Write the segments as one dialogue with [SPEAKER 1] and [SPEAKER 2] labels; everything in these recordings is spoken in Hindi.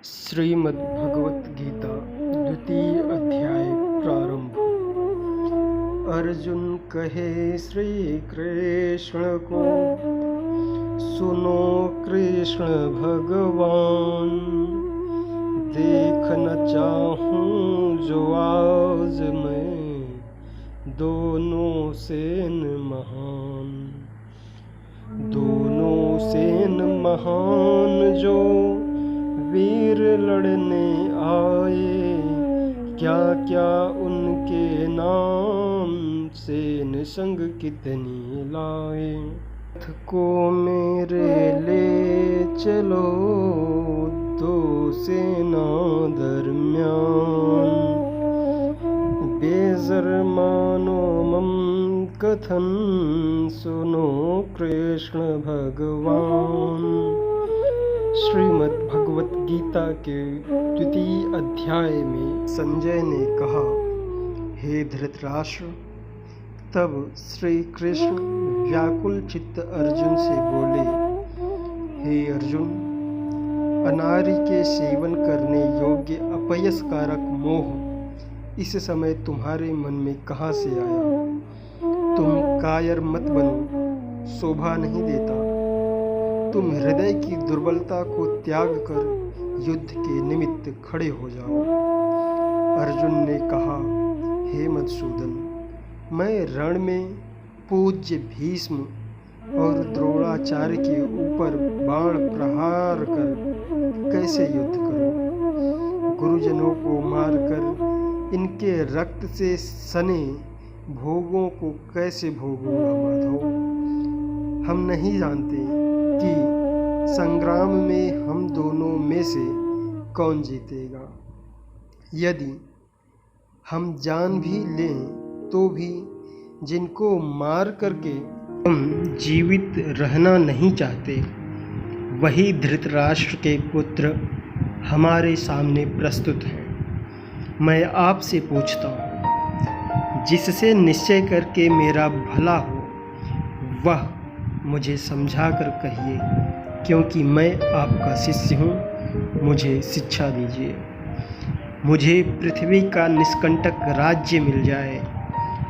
[SPEAKER 1] श्रीमद्भगवत गीता द्वितीय अध्याय प्रारंभ। अर्जुन कहे श्री कृष्ण को, सुनो कृष्ण भगवान, देखना चाहूं जो आज मैं दोनों सेन महान। दोनों सेन महान जो वीर लड़ने आए, क्या क्या उनके नाम, सेन संग कितनी लाए। रथ को मेरे ले चलो, दो सेना दरम्यान, बेजर मानो मम कथन, सुनो कृष्ण भगवान। श्रीमद् भगवत गीता के द्वितीय अध्याय में संजय ने कहा, हे धृतराष्ट्र। तब श्री कृष्ण व्याकुल चित्त अर्जुन से बोले, हे अर्जुन, अनारी के सेवन करने योग्य अपयसकारक मोह इस समय तुम्हारे मन में कहाँ से आया? तुम कायर मत बनो, शोभा नहीं देता। तुम हृदय की दुर्बलता को त्याग कर युद्ध के निमित्त खड़े हो जाओ। अर्जुन ने कहा, हे मधुसूदन, मैं रण में पूज्य भीष्म और द्रोणाचार्य के ऊपर बाण प्रहार कर कैसे युद्ध करूं? गुरुजनों को मारकर इनके रक्त से सने भोगों को कैसे भोगूंगा माधव? हम नहीं जानते कि संग्राम में हम दोनों में से कौन जीतेगा। यदि हम जान भी लें तो भी जिनको मार करके हम जीवित रहना नहीं चाहते, वही धृतराष्ट्र के पुत्र हमारे सामने प्रस्तुत हैं। मैं आपसे पूछता हूँ, जिससे निश्चय करके मेरा भला हो वह मुझे समझा कर कहिए, क्योंकि मैं आपका शिष्य हूँ। मुझे शिक्षा दीजिए। मुझे पृथ्वी का निष्कंटक राज्य मिल जाए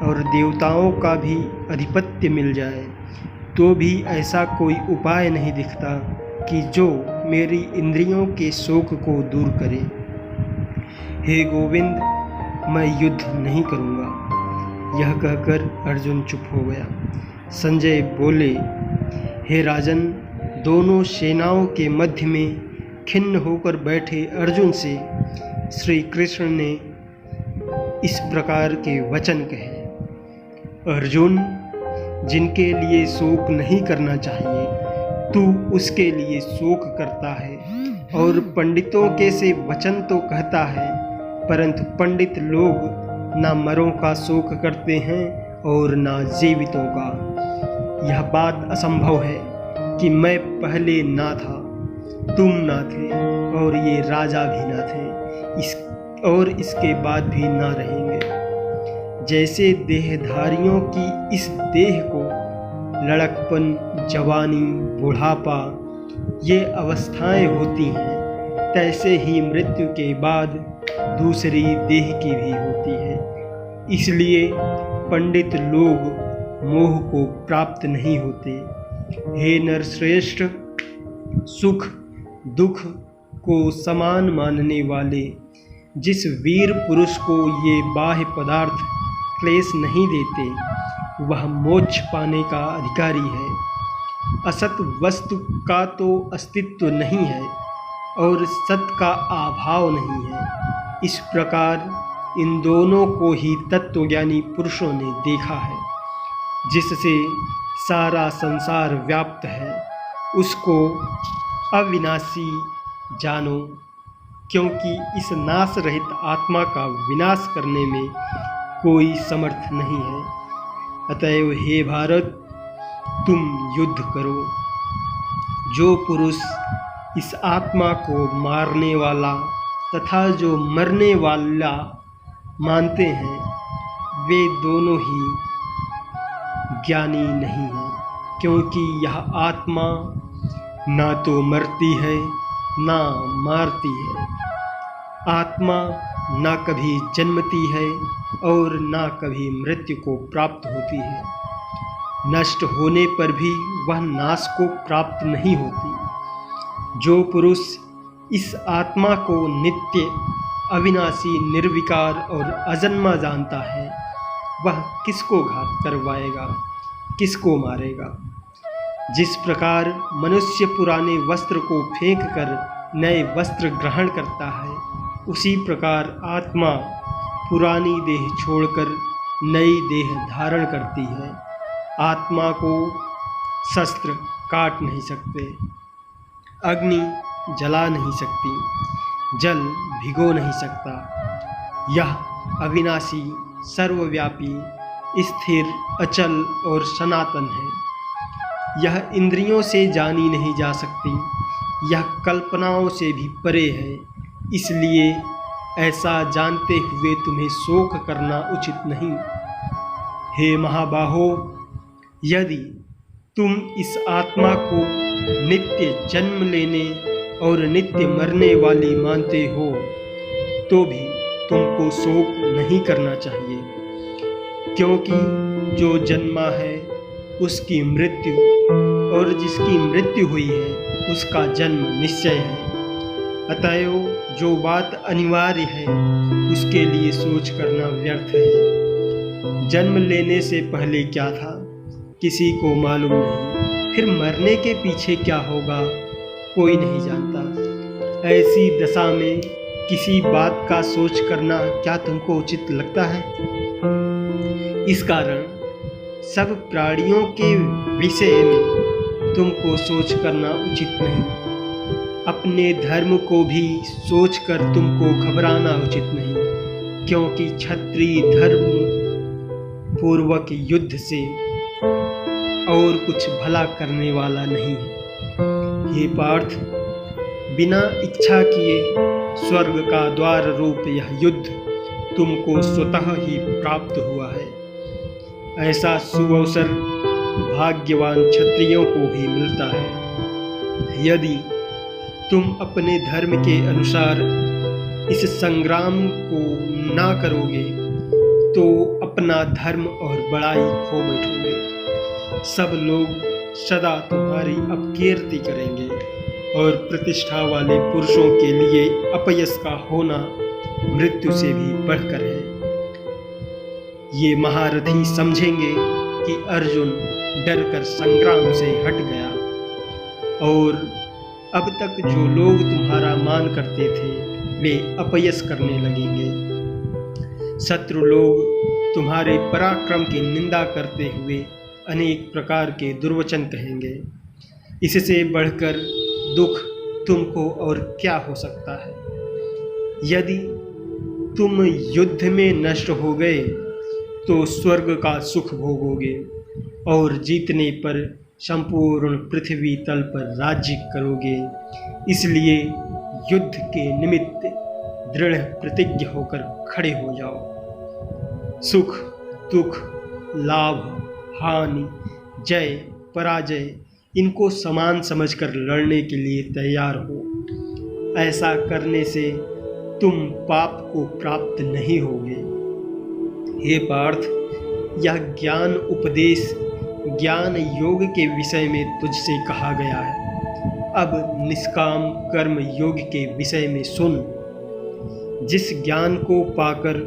[SPEAKER 1] और देवताओं का भी अधिपत्य मिल जाए, तो भी ऐसा कोई उपाय नहीं दिखता कि जो मेरी इंद्रियों के शोक को दूर करे। हे गोविंद, मैं युद्ध नहीं करूँगा। यह कहकर अर्जुन चुप हो गया। संजय बोले, हे राजन, दोनों सेनाओं के मध्य में खिन्न होकर बैठे अर्जुन से श्री कृष्ण ने इस प्रकार के वचन कहे, अर्जुन, जिनके लिए शोक नहीं करना चाहिए तू उसके लिए शोक करता है, और पंडितों के से वचन तो कहता है, परंतु पंडित लोग ना मरों का शोक करते हैं और ना जीवितों का। यह बात असंभव है कि मैं पहले ना था, तुम ना थे, और ये राजा भी ना थे, इसके बाद भी ना रहेंगे। जैसे देहधारियों की इस देह को लड़कपन, जवानी, बुढ़ापा ये अवस्थाएं होती हैं, तैसे ही मृत्यु के बाद दूसरी देह की भी होती है। इसलिए पंडित लोग मोह को प्राप्त नहीं होते। हे नरश्रेष्ठ, सुख दुख को समान मानने वाले जिस वीर पुरुष को ये बाह्य पदार्थ क्लेश नहीं देते, वह मोक्ष पाने का अधिकारी है। असत वस्तु का तो अस्तित्व नहीं है और सत का अभाव नहीं है। इस प्रकार इन दोनों को ही तत्वज्ञानी पुरुषों ने देखा है। जिससे सारा संसार व्याप्त है, उसको अविनाशी जानो, क्योंकि इस नाश रहित आत्मा का विनाश करने में कोई समर्थ नहीं है। अतएव हे भारत, तुम युद्ध करो। जो पुरुष इस आत्मा को मारने वाला तथा जो मरने वाला मानते हैं, वे दोनों ही ज्ञानी नहीं है, क्योंकि यह आत्मा ना तो मरती है ना मारती है। आत्मा ना कभी जन्मती है और ना कभी मृत्यु को प्राप्त होती है। नष्ट होने पर भी वह नाश को प्राप्त नहीं होती। जो पुरुष इस आत्मा को नित्य, अविनाशी, निर्विकार और अजन्मा जानता है, वह किसको घात करवाएगा, किसको मारेगा। जिस प्रकार मनुष्य पुराने वस्त्र को फेंक कर नए वस्त्र ग्रहण करता है, उसी प्रकार आत्मा पुरानी देह छोड़कर नई देह धारण करती है। आत्मा को शस्त्र काट नहीं सकते, अग्नि जला नहीं सकती, जल भिगो नहीं सकता। यह अविनाशी, सर्वव्यापी, स्थिर, अचल और सनातन है। यह इंद्रियों से जानी नहीं जा सकती, यह कल्पनाओं से भी परे है। इसलिए ऐसा जानते हुए तुम्हें शोक करना उचित नहीं। हे महाबाहो, यदि तुम इस आत्मा को नित्य जन्म लेने और नित्य मरने वाली मानते हो, तो भी तुमको शोक नहीं करना चाहिए, क्योंकि जो जन्मा है उसकी मृत्यु, और जिसकी मृत्यु हुई है उसका जन्म निश्चय है। अतएव जो बात अनिवार्य है उसके लिए सोच करना व्यर्थ है। जन्म लेने से पहले क्या था किसी को मालूम नहीं, फिर मरने के पीछे क्या होगा कोई नहीं जानता। ऐसी दशा में किसी बात का सोच करना क्या तुमको उचित लगता है? इस कारण सब प्राणियों के विषय में तुमको सोच करना उचित नहीं। अपने धर्म को भी सोचकर तुमको घबराना उचित नहीं, क्योंकि क्षत्रिय धर्म पूर्वक युद्ध से और कुछ भला करने वाला नहीं है। हे पार्थ, बिना इच्छा किए स्वर्ग का द्वार रूप यह युद्ध तुमको स्वतः ही प्राप्त हुआ है। ऐसा सुअवसर भाग्यवान क्षत्रियों को ही मिलता है। यदि तुम अपने धर्म के अनुसार इस संग्राम को ना करोगे तो अपना धर्म और बड़ाई खो बैठोगे। सब लोग सदा तुम्हारी अपकीर्ति करेंगे और प्रतिष्ठा वाले पुरुषों के लिए अपयश का होना मृत्यु से भी बढ़कर है। ये महारथी समझेंगे कि अर्जुन डरकर संग्राम से हट गया, और अब तक जो लोग तुम्हारा मान करते थे वे अपयश करने लगेंगे। शत्रु लोग तुम्हारे पराक्रम की निंदा करते हुए अनेक प्रकार के दुर्वचन कहेंगे। इससे बढ़कर दुख तुमको और क्या हो सकता है? यदि तुम युद्ध में नष्ट हो गए तो स्वर्ग का सुख भोगोगे और जीतने पर संपूर्ण पृथ्वी तल पर राज्य करोगे। इसलिए युद्ध के निमित्त दृढ़ प्रतिज्ञ होकर खड़े हो जाओ। सुख, दुख, लाभ, हानि, जय, पराजय, इनको समान समझकर लड़ने के लिए तैयार हो। ऐसा करने से तुम पाप को प्राप्त नहीं होगे। हे पार्थ, यह ज्ञान उपदेश ज्ञान योग के विषय में तुझसे कहा गया है। अब निष्काम कर्म योग के विषय में सुन। जिस ज्ञान को पाकर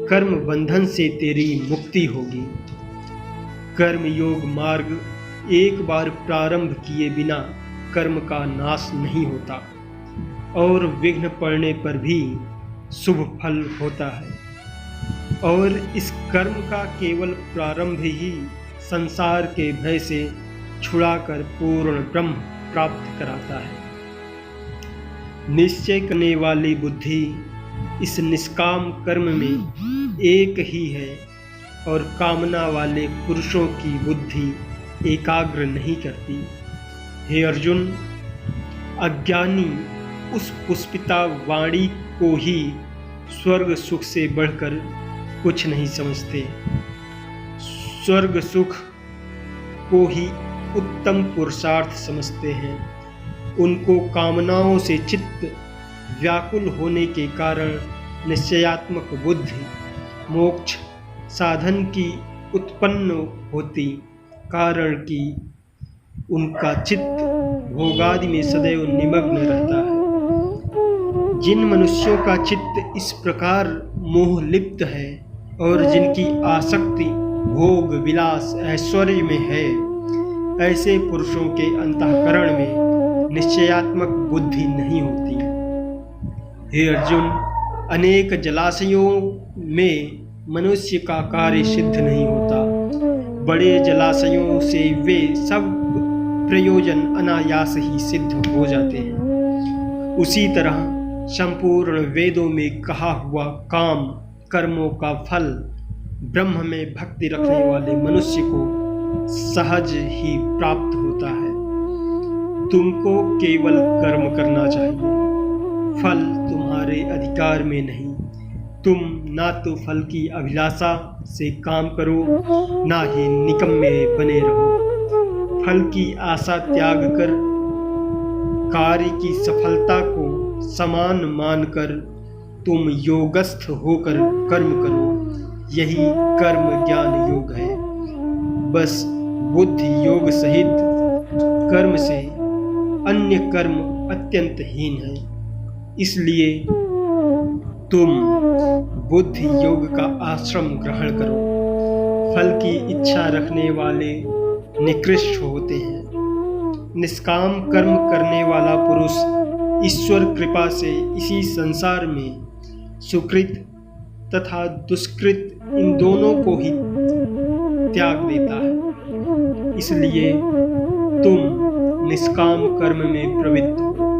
[SPEAKER 1] कर्म बंधन से तेरी मुक्ति होगी। कर्म योग मार्ग एक बार प्रारंभ किए बिना कर्म का नाश नहीं होता, और विघ्न पड़ने पर भी शुभ फल होता है। और इस कर्म का केवल प्रारंभ ही संसार के भय से छुड़ाकर पूर्ण ब्रह्म प्राप्त कराता है। निश्चय करने वाली बुद्धि इस निष्काम कर्म में एक ही है, और कामना वाले पुरुषों की बुद्धि एकाग्र नहीं करती। हे अर्जुन, अज्ञानी उस पुष्पिता वाणी को ही स्वर्ग सुख से बढ़कर कुछ नहीं समझते। स्वर्ग सुख को ही उत्तम पुरुषार्थ समझते हैं। उनको कामनाओं से चित्त व्याकुल होने के कारण निश्चयात्मक बुद्धि मोक्ष साधन की उत्पन्न होती, कारण कि उनका चित्त भोगादि में सदैव निमग्न रहता है। जिन मनुष्यों का चित्त इस प्रकार मोह लिप्त है और जिनकी आसक्ति भोग विलास ऐश्वर्य में है, ऐसे पुरुषों के अंतःकरण में निश्चयात्मक बुद्धि नहीं होती। हे अर्जुन, अनेक जलाशयों में मनुष्य का कार्य सिद्ध नहीं होता। बड़े जलाशयों से वे सब प्रयोजन अनायास ही सिद्ध हो जाते हैं। उसी तरह संपूर्ण वेदों में कहा हुआ काम कर्मों का फल ब्रह्म में भक्ति रखने वाले मनुष्य को सहज ही प्राप्त होता है। तुमको केवल कर्म करना चाहिए, फल तुम्हारे अधिकार में नहीं। तुम ना तो फल की अभिलाषा से काम करो, ना ही निकम्मे बने रहो। फल की आशा त्याग कर कार्य की सफलता को समान मानकर तुम योगस्थ होकर कर्म करो। यही कर्म ज्ञान योग है। बस बुद्धि योग सहित कर्म से अन्य कर्म अत्यंत हीन है। इसलिए तुम बुद्धि योग का आश्रम ग्रहण करो। फल की इच्छा रखने वाले निकृष्ट होते हैं। निष्काम कर्म करने वाला पुरुष ईश्वर कृपा से इसी संसार में सुकृत तथा दुष्कृत इन दोनों को ही त्याग देता है। इसलिए तुम निष्काम कर्म में प्रवृत्त हो।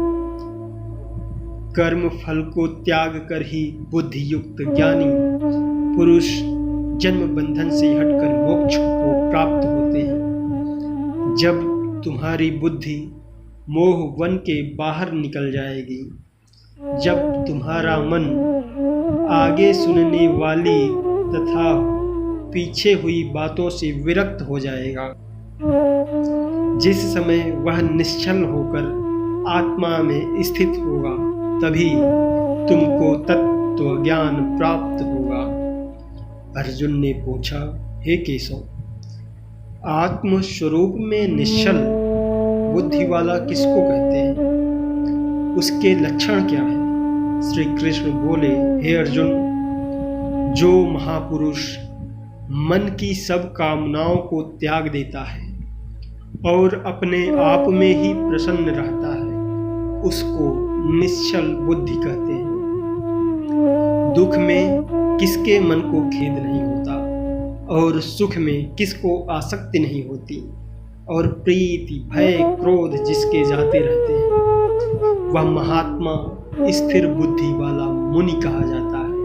[SPEAKER 1] कर्म फल को त्याग कर ही बुद्धि युक्त ज्ञानी पुरुष जन्म बंधन से हटकर मोक्ष को प्राप्त होते हैं। जब तुम्हारी बुद्धि मोह वन के बाहर निकल जाएगी, जब तुम्हारा मन आगे सुनने वाली तथा पीछे हुई बातों से विरक्त हो जाएगा, जिस समय वह निश्चल होकर आत्मा में स्थित होगा, तभी तुमको तत्व ज्ञान प्राप्त होगा। अर्जुन ने पूछा, हे केशव, आत्म स्वरूप में निश्चल बुद्धि वाला किसको कहते हैं? उसके लक्षण क्या है? श्री कृष्ण बोले, हे अर्जुन, जो महापुरुष मन की सब कामनाओं को त्याग देता है और अपने आप में ही प्रसन्न रहता है, उसको निश्चल बुद्धि कहते हैं। दुख में किसके मन को खेद नहीं होता और सुख में किसको आसक्ति नहीं होती, और प्रीति भय क्रोध जिसके जाते रहते हैं, वह महात्मा स्थिर बुद्धि वाला मुनि कहा जाता है।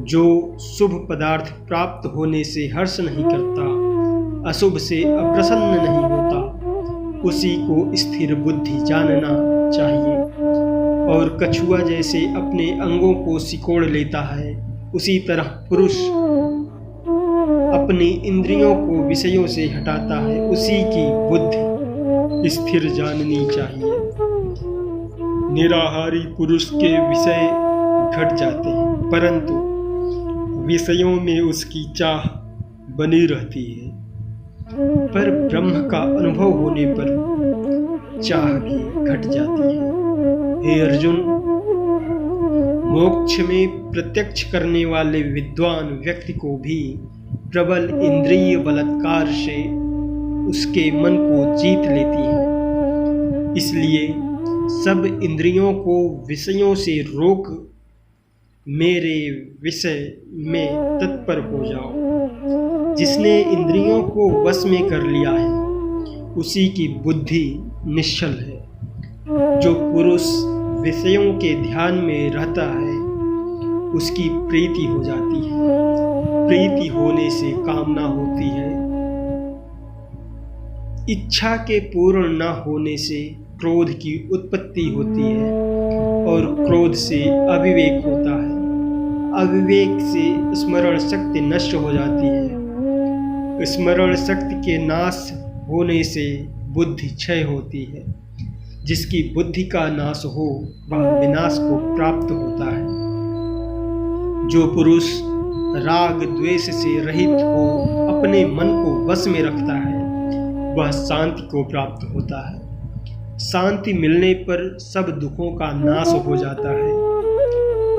[SPEAKER 1] जो शुभ पदार्थ प्राप्त होने से हर्ष नहीं करता, अशुभ से अप्रसन्न नहीं होता, उसी को स्थिर बुद्धि जानना चाहिए। और कछुआ जैसे अपने अंगों को सिकोड़ लेता है, उसी तरह पुरुष अपनी इंद्रियों को विषयों से हटाता है, उसी की बुद्धि स्थिर जाननी चाहिए। निराहारी पुरुष के विषय घट जाते हैं, परंतु विषयों में उसकी चाह बनी रहती है। पर ब्रह्म का अनुभव होने पर चाह भी घट जाती है। हे अर्जुन, मोक्ष में प्रत्यक्ष करने वाले विद्वान व्यक्ति को भी प्रबल इंद्रिय बलात्कार से उसके मन को जीत लेती है। इसलिए सब इंद्रियों को विषयों से रोक मेरे विषय में तत्पर हो जाओ। जिसने इंद्रियों को वश में कर लिया है, उसी की बुद्धि निश्चल है। जो पुरुष विषयों के ध्यान में रहता है, उसकी प्रीति हो जाती है। प्रीति होने से कामना होती है। इच्छा के पूर्ण न होने से क्रोध की उत्पत्ति होती है, और क्रोध से अविवेक होता है। अविवेक से स्मरण शक्ति नष्ट हो जाती है। स्मरण शक्ति के नाश होने से बुद्धि क्षय होती है। जिसकी बुद्धि का नाश हो वह विनाश को प्राप्त होता है। जो पुरुष राग द्वेष से रहित हो अपने मन को वश में रखता है वह शांति को प्राप्त होता है। शांति मिलने पर सब दुखों का नाश हो जाता है।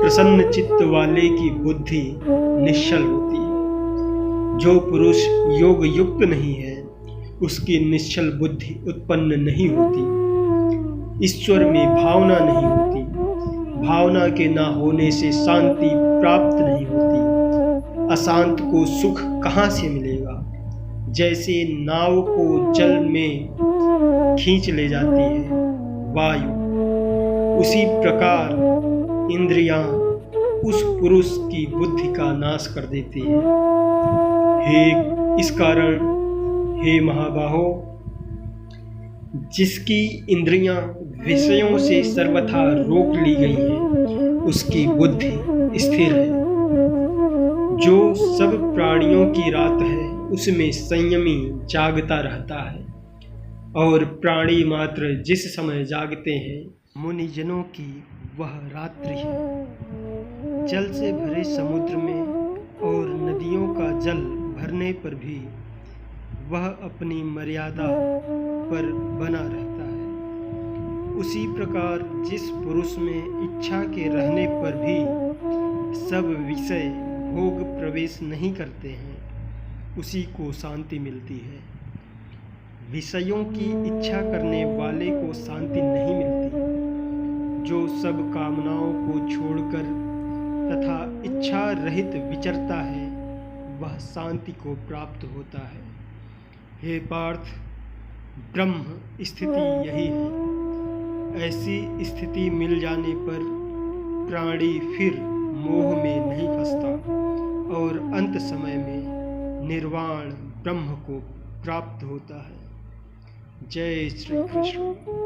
[SPEAKER 1] प्रसन्न चित्त वाले की बुद्धि निश्चल होती है। जो पुरुष योग युक्त नहीं है उसकी निश्चल बुद्धि उत्पन्न नहीं होती। ईश्वर में भावना नहीं होती। भावना के ना होने से शांति प्राप्त नहीं होती। अशांत को सुख कहाँ से मिलेगा? जैसे नाव को जल में खींच ले जाती है वायु, उसी प्रकार इंद्रियां उस पुरुष की बुद्धि का नाश कर देती है। इस कारण हे महाबाहो, जिसकी इंद्रियां विषयों से सर्वथा रोक ली गई हैं उसकी बुद्धि स्थिर है। जो सब प्राणियों की रात है उसमें संयमी जागता रहता है और प्राणी मात्र जिस समय जागते हैं मुनिजनों की वह रात्रि है। जल से भरे समुद्र में और नदियों का जल भरने पर भी वह अपनी मर्यादा पर बना रहता है। उसी प्रकार जिस पुरुष में इच्छा के रहने पर भी सब विषय भोग प्रवेश नहीं करते हैं उसी को शांति मिलती है। विषयों की इच्छा करने वाले को शांति नहीं मिलती। जो सब कामनाओं को छोड़कर तथा इच्छा रहित विचरता है वह शांति को प्राप्त होता है। हे पार्थ, ब्रह्म स्थिति यही है। ऐसी स्थिति मिल जाने पर प्राणी फिर मोह में नहीं फंसता और अंत समय में निर्वाण ब्रह्म को प्राप्त होता है। जय श्री कृष्ण।